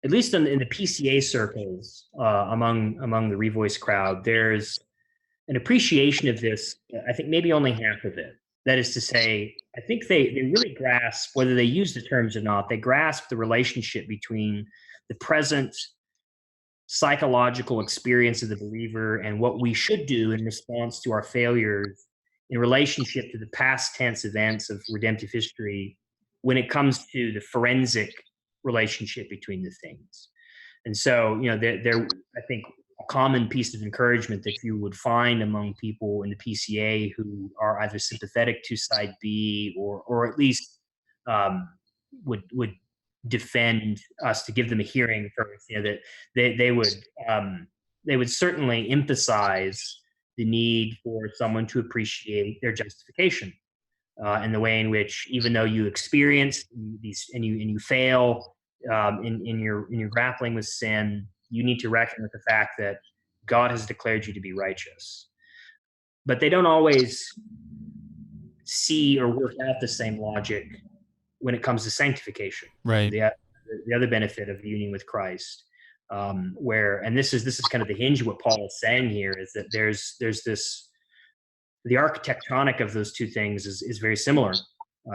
at least in the PCA circles, among the Revoice crowd, there's an appreciation of this. I think maybe only half of it. That is to say, I think they really grasp, whether they use the terms or not, they grasp the relationship between the present psychological experience of the believer and what we should do in response to our failures in relationship to the past tense events of redemptive history when it comes to the forensic relationship between the things. And so, there I think a common piece of encouragement that you would find among people in the PCA who are either sympathetic to side B or at least um, would defend us to give them a hearing first. That they would certainly emphasize the need for someone to appreciate their justification, and the way in which, even though you experience these and you fail in your grappling with sin, you need to reckon with the fact that God has declared you to be righteous. But they don't always see or work out the same logic when it comes to sanctification. Right. The other benefit of union with Christ, where, and this is kind of the hinge of what Paul is saying here, is that there's this, the architectonic of those two things is very similar,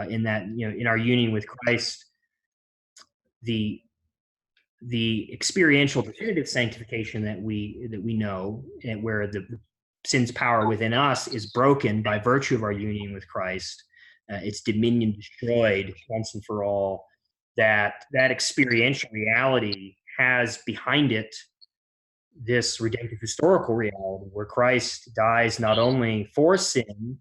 in that, in our union with Christ, the experiential definitive sanctification that we know, and where the sin's power within us is broken by virtue of our union with Christ, its dominion destroyed once and for all, that experiential reality has behind it this redemptive historical reality where Christ dies not only for sin,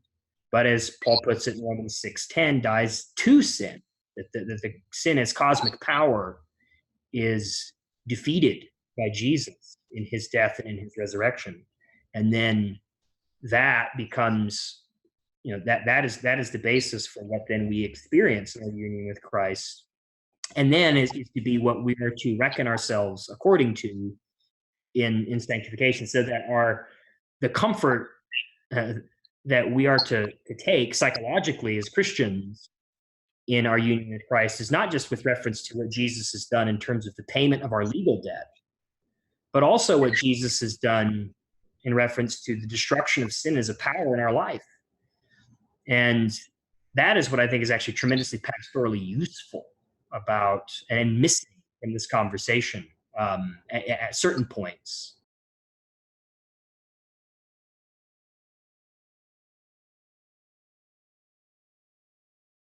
but, as Paul puts it in Romans 6:10, dies to sin. That the sin as cosmic power is defeated by Jesus in his death and in his resurrection. And then that becomes, that is the basis for what then we experience in our union with Christ. And then is to be what we are to reckon ourselves according to in sanctification, so that the comfort that we are to take psychologically as Christians in our union with Christ is not just with reference to what Jesus has done in terms of the payment of our legal debt, but also what Jesus has done in reference to the destruction of sin as a power in our life. And that is what I think is actually tremendously pastorally useful about and missing in this conversation, at certain points.